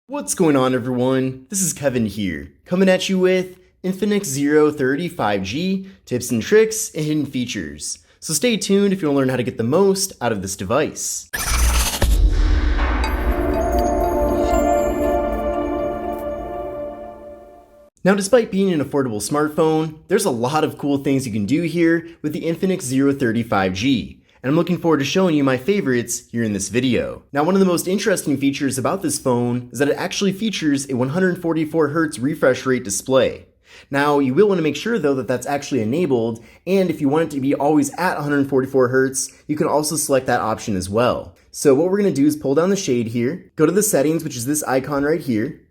What's going on, everyone? This is Kevin here, coming at you with Infinix Zero 5G tips and tricks and hidden features. So stay tuned if you want to learn how to get the most out of this device. Now, despite being an affordable smartphone, there's a lot of cool things you can do here with the Infinix Zero 5G. And I'm looking forward to showing you my favorites here in this video. Now, one of the most interesting features about this phone is that it actually features a 144Hz refresh rate display. Now, you will want to make sure though that that's actually enabled, and if you want it to be always at 144Hz, you can also select that option as well. So what we're going to do is pull down the shade here, go to the settings, which is this icon right here.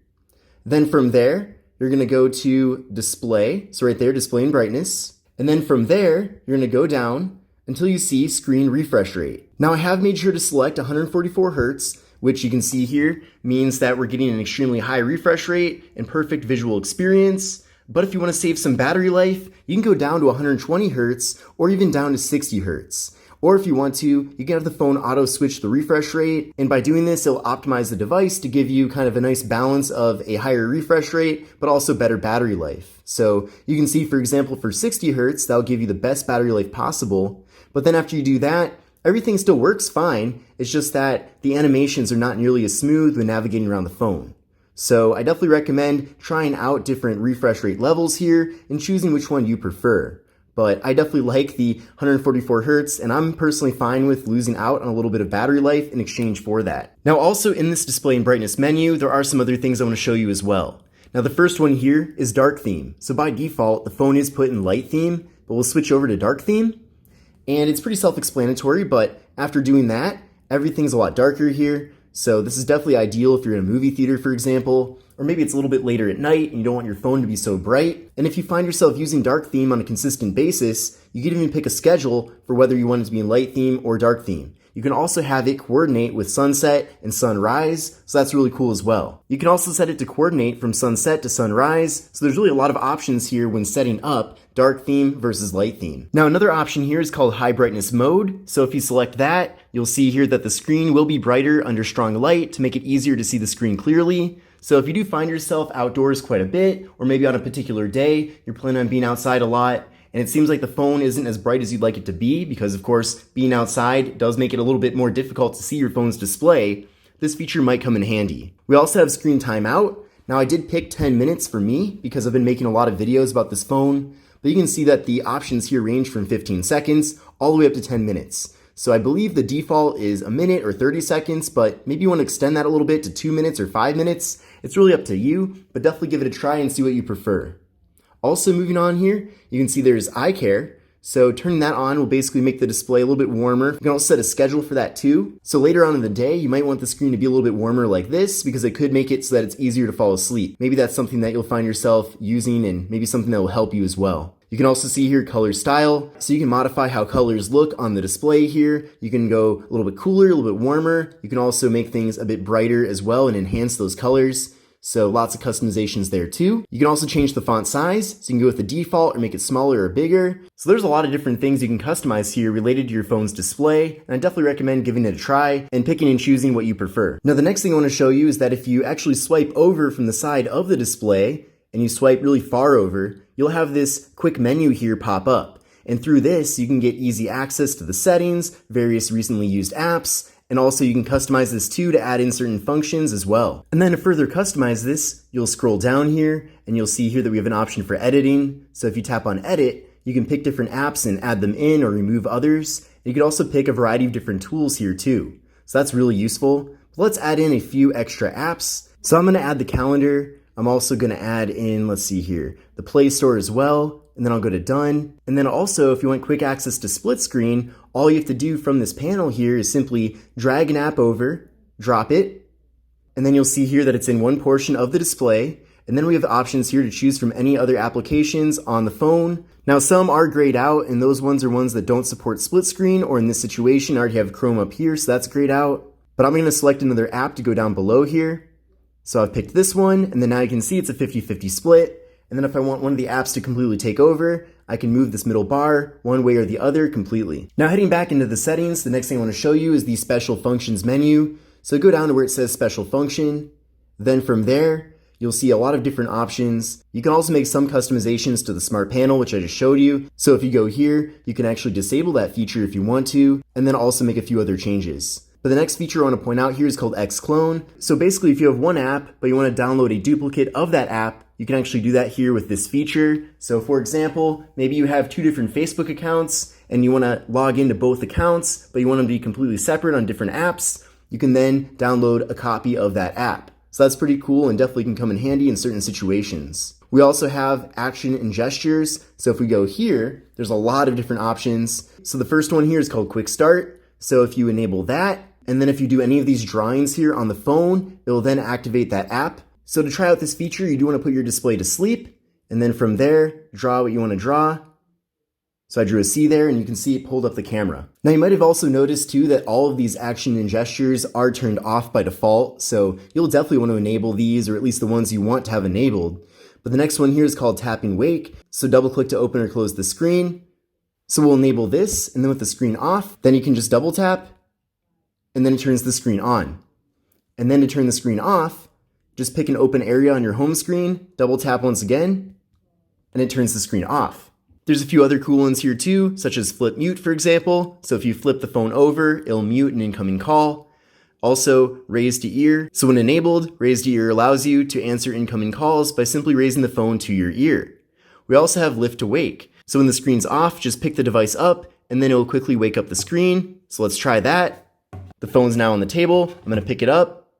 Then from there, you're going to go to display, so right there, display and brightness. And then from there, you're going to go down until you see screen refresh rate. Now I have made sure to select 144Hz, which you can see here means that we're getting an extremely high refresh rate and perfect visual experience. But if you want to save some battery life, you can go down to 120Hz or even down to 60Hz. Or if you want to, you can have the phone auto switch the refresh rate, and by doing this, it'll optimize the device to give you kind of a nice balance of a higher refresh rate, but also better battery life. So you can see, for example, for 60Hz, that'll give you the best battery life possible. But then after you do that, everything still works fine. It's just that the animations are not nearly as smooth when navigating around the phone. So I definitely recommend trying out different refresh rate levels here and choosing which one you prefer. But I definitely like the 144Hz, and I'm personally fine with losing out on a little bit of battery life in exchange for that. Now also in this display and brightness menu, there are some other things I want to show you as well. Now the first one here is dark theme. So by default, the phone is put in light theme, but we'll switch over to dark theme. And it's pretty self-explanatory, but after doing that, everything's a lot darker here. So this is definitely ideal if you're in a movie theater, for example, or maybe it's a little bit later at night and you don't want your phone to be so bright. And if you find yourself using dark theme on a consistent basis, you can even pick a schedule for whether you want it to be in light theme or dark theme. You can also have it coordinate with sunset and sunrise, so that's really cool as well. You can also set it to coordinate from sunset to sunrise, so there's really a lot of options here when setting up dark theme versus light theme. Now another option here is called high brightness mode, so if you select that, you'll see here that the screen will be brighter under strong light to make it easier to see the screen clearly. So if you do find yourself outdoors quite a bit, or maybe on a particular day, you're planning on being outside a lot, and it seems like the phone isn't as bright as you'd like it to be, because of course, being outside does make it a little bit more difficult to see your phone's display, this feature might come in handy. We also have screen timeout. Now I did pick 10 minutes for me, because I've been making a lot of videos about this phone, but you can see that the options here range from 15 seconds all the way up to 10 minutes. So I believe the default is a minute or 30 seconds, but maybe you want to extend that a little bit to 2 minutes or 5 minutes. It's really up to you, but definitely give it a try and see what you prefer. Also moving on here, you can see there's eye care. So turning that on will basically make the display a little bit warmer. You can also set a schedule for that too. So later on in the day, you might want the screen to be a little bit warmer like this, because it could make it so that it's easier to fall asleep. Maybe that's something that you'll find yourself using, and maybe something that will help you as well. You can also see here color style, so you can modify how colors look on the display here. You can go a little bit cooler, a little bit warmer. You can also make things a bit brighter as well and enhance those colors. So lots of customizations there too. You can also change the font size, so you can go with the default or make it smaller or bigger. So there's a lot of different things you can customize here related to your phone's display, and I definitely recommend giving it a try and picking and choosing what you prefer. Now the next thing I want to show you is that if you actually swipe over from the side of the display, and you swipe really far over, you'll have this quick menu here pop up. And through this, you can get easy access to the settings, various recently used apps, and also you can customize this too to add in certain functions as well. And then to further customize this, you'll scroll down here and you'll see here that we have an option for editing. So if you tap on edit, you can pick different apps and add them in or remove others. You can also pick a variety of different tools here too. So that's really useful. But let's add in a few extra apps. So I'm gonna add the calendar. I'm also gonna add in, let's see here, the Play Store as well. And then I'll go to done. And then also, if you want quick access to split screen, all you have to do from this panel here is simply drag an app over, drop it, and then you'll see here that it's in one portion of the display. And then we have options here to choose from any other applications on the phone. Now some are grayed out, and those ones are ones that don't support split screen, or in this situation, I already have Chrome up here, so that's grayed out. But I'm gonna select another app to go down below here. So I've picked this one, and then now you can see it's a 50-50 split. And then if I want one of the apps to completely take over, I can move this middle bar one way or the other completely. Now heading back into the settings, the next thing I want to show you is the special functions menu. So go down to where it says special function, Then from there, you'll see a lot of different options. You can also make some customizations to the smart panel, which I just showed you. So if you go here, you can actually disable that feature if you want to, and then also make a few other changes. But the next feature I want to point out here is called Xclone. So basically, if you have one app, but you want to download a duplicate of that app, you can actually do that here with this feature. So for example, maybe you have two different Facebook accounts and you want to log into both accounts, but you want them to be completely separate on different apps. You can then download a copy of that app. So that's pretty cool and definitely can come in handy in certain situations. We also have action and gestures. So if we go here, there's a lot of different options. So the first one here is called Quick Start. So if you enable that, and then if you do any of these drawings here on the phone, it will then activate that app. So to try out this feature, you do want to put your display to sleep, and then from there, draw what you want to draw. So I drew a C there, and you can see it pulled up the camera. Now you might have also noticed too that all of these action and gestures are turned off by default, so you'll definitely want to enable these, or at least the ones you want to have enabled. But the next one here is called Tapping Wake, so double click to open or close the screen. So we'll enable this, and then with the screen off, then you can just double tap, and then it turns the screen on. And then to turn the screen off, just pick an open area on your home screen, double tap once again, and it turns the screen off. There's a few other cool ones here too, such as flip mute, for example. So if you flip the phone over, it'll mute an incoming call. Also, raise to ear. So when enabled, raise to ear allows you to answer incoming calls by simply raising the phone to your ear. We also have lift to wake. So when the screen's off, just pick the device up, and then it will quickly wake up the screen. So let's try that. The phone's now on the table. I'm going to pick it up,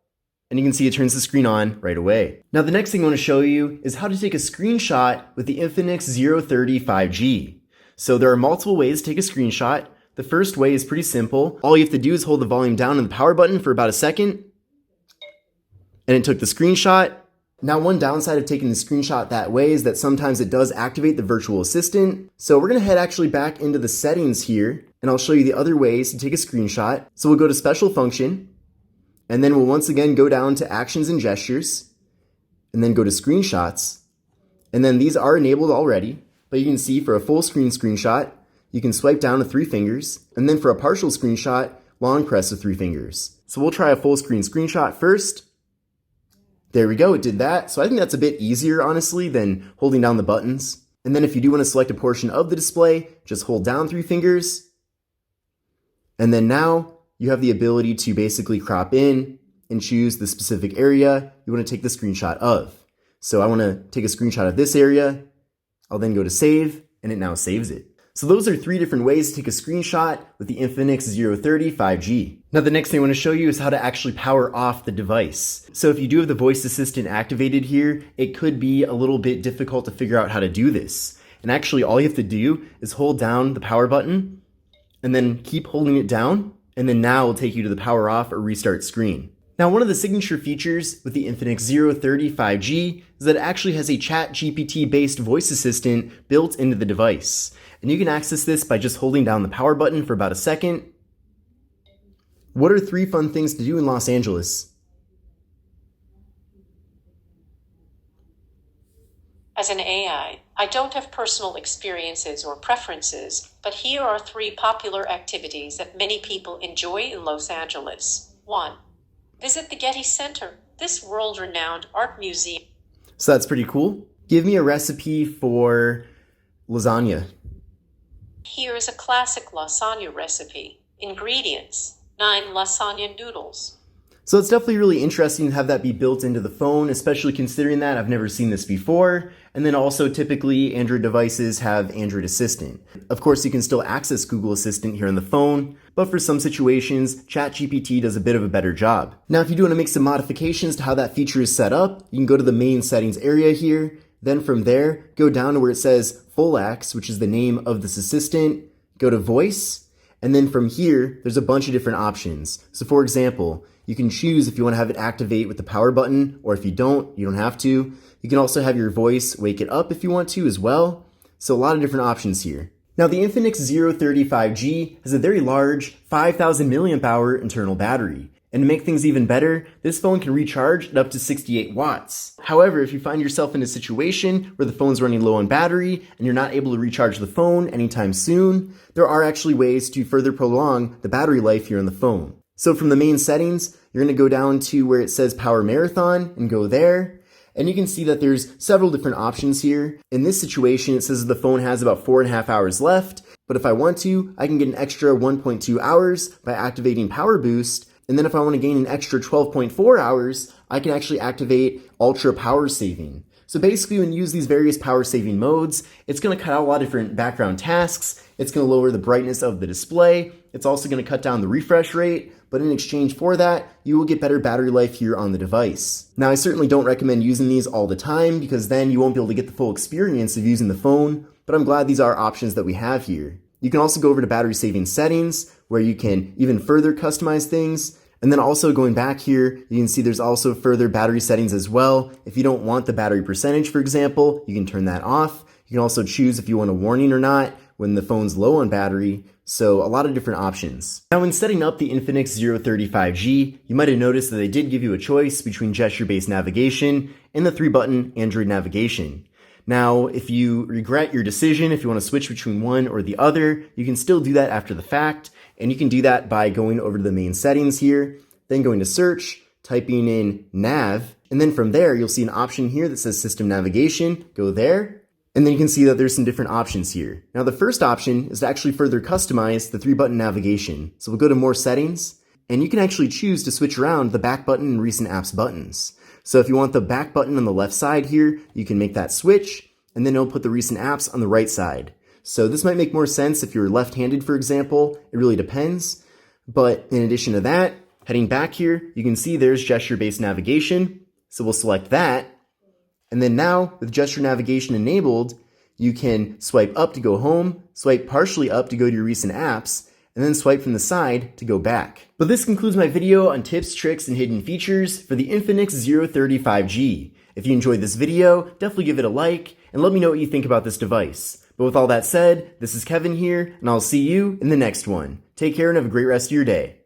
and you can see it turns the screen on right away. Now the next thing I want to show you is how to take a screenshot with the Infinix Zero 30 5G. So there are multiple ways to take a screenshot. The first way is pretty simple. All you have to do is hold the volume down on the power button for about a second, and it took the screenshot. Now one downside of taking the screenshot that way is that sometimes it does activate the virtual assistant. So we're going to head actually back into the settings here, and I'll show you the other ways to take a screenshot. So we'll go to Special Function, and then we'll once again go down to Actions and Gestures, and then go to Screenshots. And then these are enabled already, but you can see for a full screen screenshot, you can swipe down with 3 fingers, and then for a partial screenshot, long press with 3 fingers. So we'll try a full screen screenshot first. There we go, it did that. So I think that's a bit easier, honestly, than holding down the buttons. And then if you do want to select a portion of the display, just hold down 3 fingers. And then now you have the ability to basically crop in and choose the specific area you want to take the screenshot of. So I want to take a screenshot of this area. I'll then go to save, and it now saves it. So those are 3 different ways to take a screenshot with the Infinix Zero 30 5G. Now the next thing I want to show you is how to actually power off the device. So if you do have the voice assistant activated here, it could be a little bit difficult to figure out how to do this. And actually all you have to do is hold down the power button and then keep holding it down, and then now it'll take you to the power off or restart screen. Now one of the signature features with the Infinix Zero 30 5G is that it actually has a ChatGPT based voice assistant built into the device. And you can access this by just holding down the power button for about a second. What are 3 fun things to do in Los Angeles? As an AI, I don't have personal experiences or preferences, but here are 3 popular activities that many people enjoy in Los Angeles. 1. Visit the Getty Center, this world-renowned art museum. So that's pretty cool. Give me a recipe for lasagna. Here is a classic lasagna recipe. Ingredients: 9 lasagna noodles. So it's definitely really interesting to have that be built into the phone, especially considering that I've never seen this before. And then also typically Android devices have Android Assistant. Of course, you can still access Google Assistant here on the phone, but for some situations, ChatGPT does a bit of a better job. Now, if you do want to make some modifications to how that feature is set up, you can go to the main settings area here. Then from there, go down to where it says Full X, which is the name of this assistant. Go to Voice, and then from here, there's a bunch of different options. So for example, you can choose if you want to have it activate with the power button, or if you don't have to. You can also have your voice wake it up if you want to as well. So a lot of different options here. Now the Infinix Zero 30 5G has a very large 5,000 milliamp hour internal battery. And to make things even better, this phone can recharge at up to 68 watts. However, if you find yourself in a situation where the phone's running low on battery and you're not able to recharge the phone anytime soon, there are actually ways to further prolong the battery life here on the phone. So from the main settings, you're going to go down to where it says Power Marathon and go there. And you can see that there's several different options here. In this situation, it says the phone has about 4.5 hours left, but if I want to, I can get an extra 1.2 hours by activating Power Boost. And then if I want to gain an extra 12.4 hours, I can actually activate Ultra Power Saving. So basically, when you use these various power saving modes, it's going to cut out a lot of different background tasks. It's going to lower the brightness of the display. It's also going to cut down the refresh rate. But in exchange for that, you will get better battery life here on the device. Now, I certainly don't recommend using these all the time because then you won't be able to get the full experience of using the phone, but I'm glad these are options that we have here. You can also go over to battery saving settings where you can even further customize things. And then also going back here, you can see there's also further battery settings as well. If you don't want the battery percentage, for example, you can turn that off. You can also choose if you want a warning or not when the phone's low on battery. So a lot of different options. Now when setting up the Infinix Zero 35G, you might have noticed that they did give you a choice between gesture-based navigation and the 3-button Android navigation. Now, if you regret your decision, if you want to switch between one or the other, you can still do that after the fact. And you can do that by going over to the main settings here, then going to search, typing in nav, and then from there, you'll see an option here that says system navigation. Go there. And then you can see that there's some different options here. Now the first option is to actually further customize the 3-button navigation. So we'll go to more settings, and you can actually choose to switch around the back button and recent apps buttons. So if you want the back button on the left side here, you can make that switch, and then it'll put the recent apps on the right side. So this might make more sense if you're left-handed, for example. It really depends. But in addition to that, heading back here, you can see there's gesture-based navigation. So we'll select that. And then now, with gesture navigation enabled, you can swipe up to go home, swipe partially up to go to your recent apps, and then swipe from the side to go back. But this concludes my video on tips, tricks, and hidden features for the Infinix Zero 35G. If you enjoyed this video, definitely give it a like, and let me know what you think about this device. But with all that said, this is Kevin here, and I'll see you in the next one. Take care and have a great rest of your day.